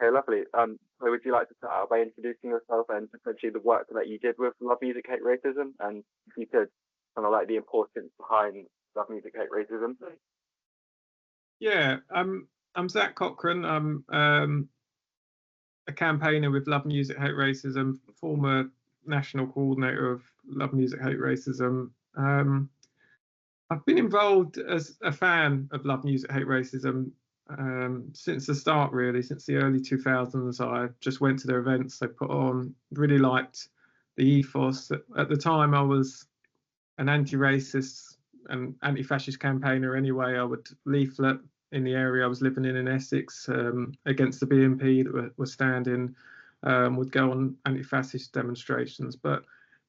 Okay, lovely. So would you like to start out by introducing yourself and essentially the work that you did with Love Music Hate Racism, and if you could kind of like the importance behind Love Music Hate Racism? Yeah, I'm Zach Cochrane. I'm a campaigner with Love Music Hate Racism, former national coordinator of Love Music Hate Racism. I've been involved as a fan of Love Music Hate Racism since the start, really, since the early 2000s. I just went to their events they put on, really liked the ethos. At the time, I was an anti-racist and anti-fascist campaigner anyway. I would leaflet in the area I was living in Essex against the BNP that were standing, would go on anti-fascist demonstrations, but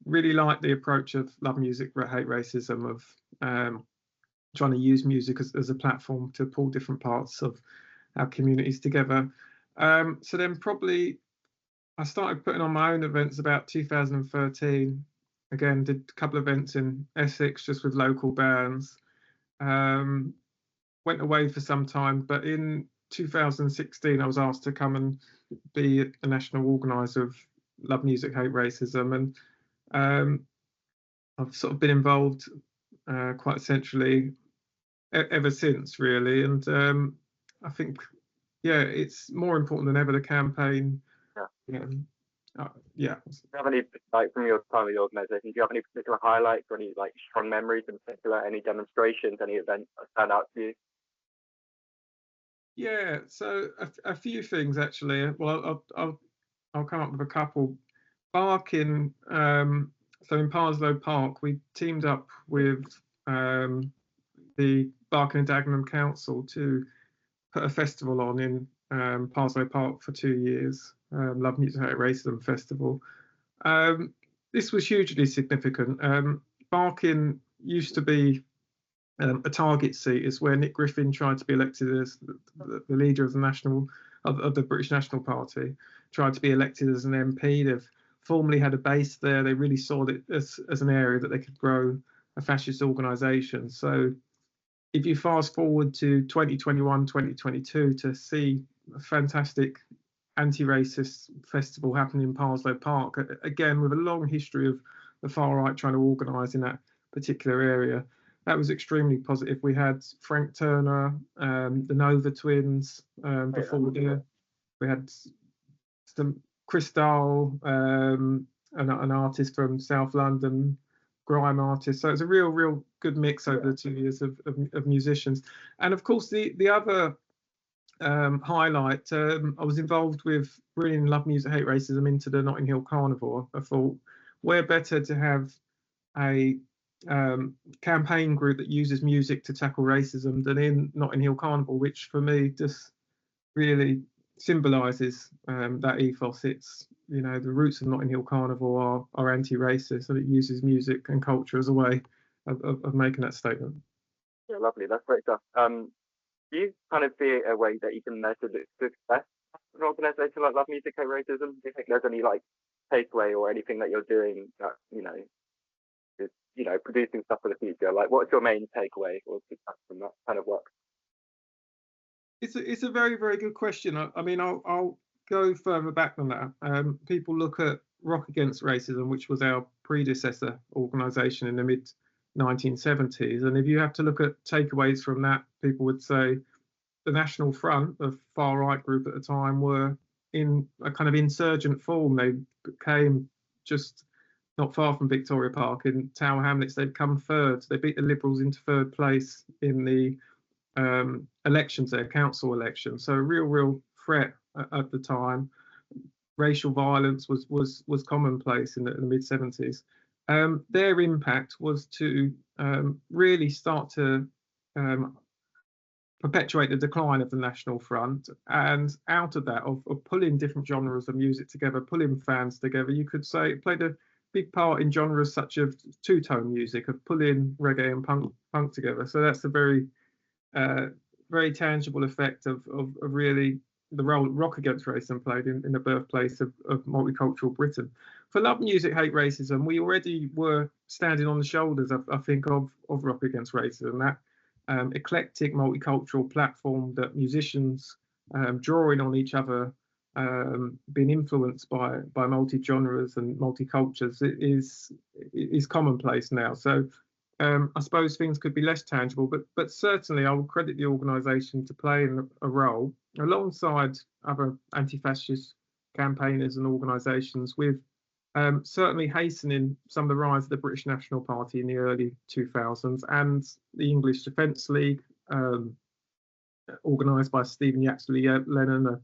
really liked the approach of Love Music Hate Racism, of trying to use music as a platform to pull different parts of our communities together. So then probably I started putting on my own events about 2013. Again, did a couple of events in Essex just with local bands. Went away for some time, but in 2016 I was asked to come and be a national organiser of Love Music Hate Racism, and I've sort of been involved quite essentially ever since, really. And I think, yeah, it's more important than ever, the campaign. Yeah. Yeah. Do you have any, like, from your time with the organisation, do you have any particular highlights or any like strong memories in particular, any demonstrations, any events that stand out to you? Yeah, so a few things actually. Well, I'll come up with a couple. Barking, so in Parslow Park, we teamed up with the Barking and Dagenham Council to put a festival on in Parslow Park for 2 years, Love Music Hate Racism Festival. This was hugely significant. Barking used to be a target seat, is where Nick Griffin tried to be elected as the leader of the British National Party, tried to be elected as an MP. They've formerly had a base there. They really saw it as an area that they could grow a fascist organisation. So if you fast forward to 2021, 2022, to see a fantastic anti-racist festival happening in Parslow Park, again with a long history of the far right trying to organise in that particular area, that was extremely positive. We had Frank Turner, the Nova Twins before there. We had some Chris Dahl, an artist from South London, grime artist. So it's a real good mix over the 2 years of musicians. And of course, the other highlight, I was involved with bringing Love Music Hate Racism into the Notting Hill Carnival. I thought, where better to have a campaign group that uses music to tackle racism than in Notting Hill Carnival, which for me just really symbolises that ethos. It's, the roots of Notting Hill Carnival are anti-racist, and it uses music and culture as a way of making that statement. Yeah, lovely. That's great stuff. Do you kind of see a way that you can measure the success of an organisation like Love Music Hate Racism? Do you think there's any like takeaway or anything that you're doing that is producing stuff for the future? Like, what's your main takeaway or success from that kind of work? It's a very, very good question. I mean, I'll go further back than that. People look at Rock Against Racism, which was our predecessor organisation in the mid 1970s, and if you have to look at takeaways from that, people would say the National Front, the far right group at the time, were in a kind of insurgent form. They came just not far from Victoria Park in Tower Hamlets. They'd come third. They beat the Liberals into third place in the elections there, council elections. So a real threat at the time. Racial violence was commonplace in the mid 70s. Their impact was to really start to perpetuate the decline of the National Front, and out of that, of pulling different genres of music together, pulling fans together, you could say it played a big part in genres such as two-tone music, of pulling reggae and punk together. So that's a very tangible effect of really the role Rock Against Racism played in the birthplace of multicultural Britain. For Love Music Hate Racism, we already were standing on the shoulders, I think, of Rock Against Racism, that eclectic multicultural platform that musicians drawing on each other being influenced by multi-genres and multi-cultures is commonplace now. So I suppose things could be less tangible, but certainly I would credit the organisation to playing a role alongside other anti-fascist campaigners and organisations with certainly hastening some of the rise of the British National Party in the early 2000s and the English Defence League, organised by Stephen Yaxley Lennon,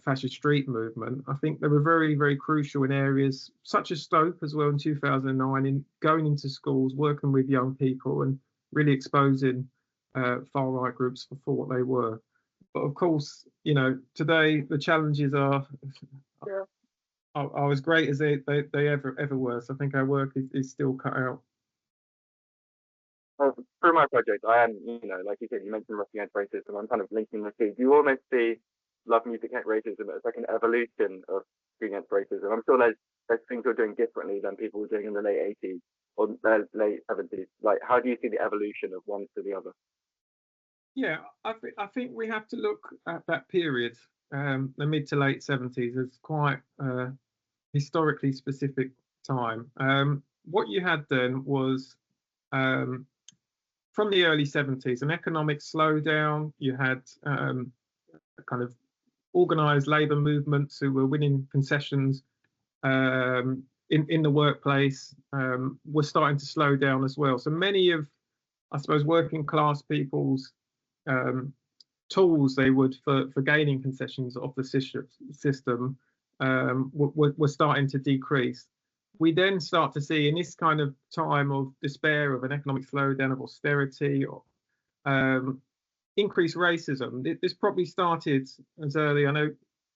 fascist street movement. I think they were very, very crucial in areas such as Stoke as well in 2009, in going into schools, working with young people and really exposing far-right groups for what they were. But of course, today the challenges are as great as they ever were. So I think our work is still cut out. Through my project, I am, like you said, you mentioned Rock Against Racism. I'm kind of linking the two. Do you almost see Love Music Hate Racism as like an evolution of Against Racism? I'm sure there's things you're doing differently than people were doing in the late 80s or late 70s. Like, how do you see the evolution of one to the other? Yeah, I think we have to look at that period, the mid to late 70s, as quite a historically specific time. What you had then was, from the early 70s, an economic slowdown. You had kind of organised labour movements who were winning concessions in the workplace, were starting to slow down as well. So many of, I suppose, working class people's tools they would for gaining concessions of the system were starting to decrease. We then start to see in this kind of time of despair, of an economic slowdown, of austerity, or increased racism. This probably started as early. I know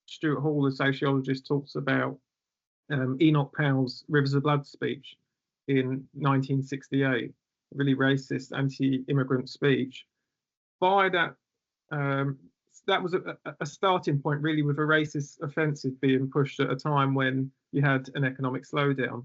Stuart Hall, the sociologist, talks about Enoch Powell's Rivers of Blood speech in 1968, really racist, anti-immigrant speech. By that, that was a starting point, really, with a racist offensive being pushed at a time when you had an economic slowdown.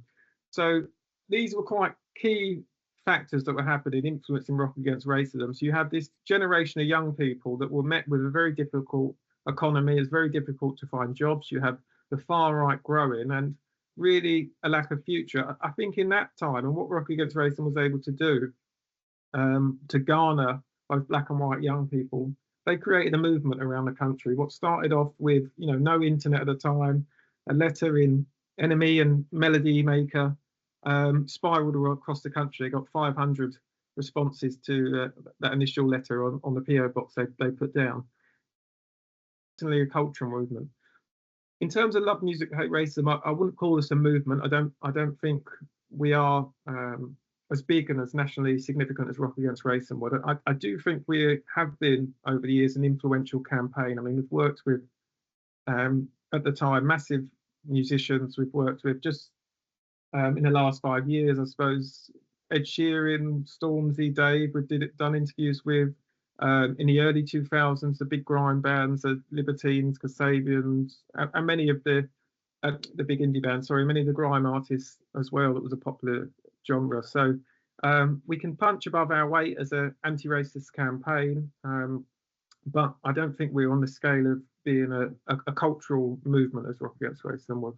So these were quite key factors that were happening, influencing Rock Against Racism. So you had this generation of young people that were met with a very difficult economy. It's very difficult to find jobs. You have the far right growing and really a lack of future. I think in that time, and what Rock Against Racism was able to do to garner both black and white young people, they created a movement around the country. What started off with, no internet at the time, a letter in Enemy and Melody Maker, spiraled across the country. Got 500 responses to that initial letter on the PO box they put down. Certainly a cultural movement. In terms of Love Music Hate Racism, I wouldn't call this a movement. I don't think we are as big and as nationally significant as Rock Against Racism. But I do think we have been over the years an influential campaign. I mean, we've worked with at the time massive musicians. We've worked with just in the last 5 years, I suppose, Ed Sheeran, Stormzy, Dave. We've done interviews with in the early 2000s, the big grime bands, the Libertines, Kasabians, and many of the big indie bands. Sorry, many of the grime artists as well. That was a popular genre. So we can punch above our weight as an anti-racist campaign, but I don't think we're on the scale of being a cultural movement as Rock Against Racism was.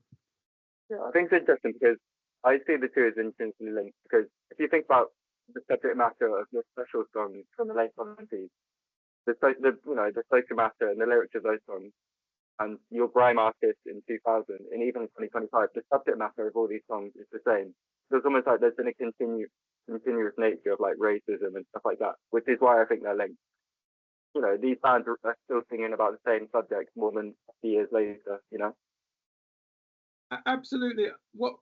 Yeah, I think it's interesting because I see the two as intrinsically linked. Because if you think about the subject matter of your special songs from the late 70s, the social matter and the lyrics of those songs, and your grime artist in 2000, and even 2025, the subject matter of all these songs is the same. So it's almost like there's been a continuous nature of like racism and stuff like that, which is why I think they're linked. These bands are still singing about the same subject more than 50 years later. Absolutely. What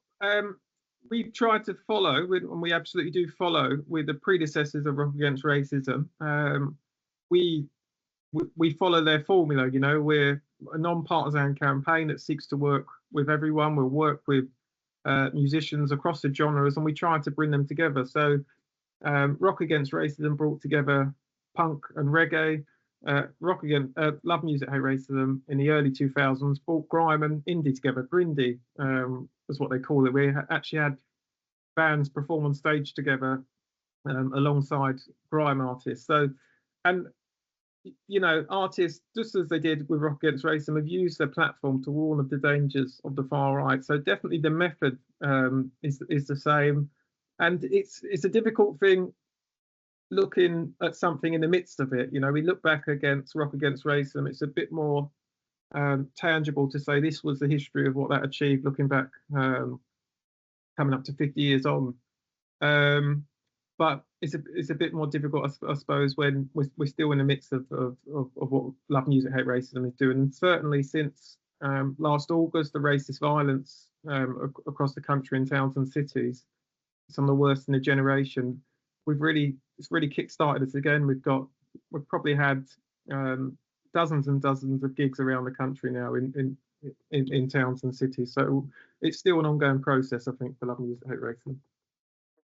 we tried to follow, and we absolutely do follow, with the predecessors of Rock Against Racism. We follow their formula. We're a non-partisan campaign that seeks to work with everyone. We'll work with musicians across the genres, and we try to bring them together. So Rock Against Racism brought together punk and reggae. Love Music Hate Racism in the early 2000s brought grime and indie together. Grindy was what they call it. We actually had bands perform on stage together alongside grime artists. So, and you know, artists, just as they did with Rock Against Racism, have used their platform to warn of the dangers of the far right. So definitely the method is the same, and it's a difficult thing looking at something in the midst of it. You know, we look back against Rock Against Racism, it's a bit more tangible to say this was the history of what that achieved, looking back, coming up to 50 years on. But it's a bit more difficult, I suppose, when we're still in the midst of what Love Music Hate Racism is doing. And certainly since last August, the racist violence across the country in towns and cities, some of the worst in a generation. It's really kick-started us again. We've probably had dozens and dozens of gigs around the country now in towns and cities. So it's still an ongoing process, I think, for Love Music Hate Racism.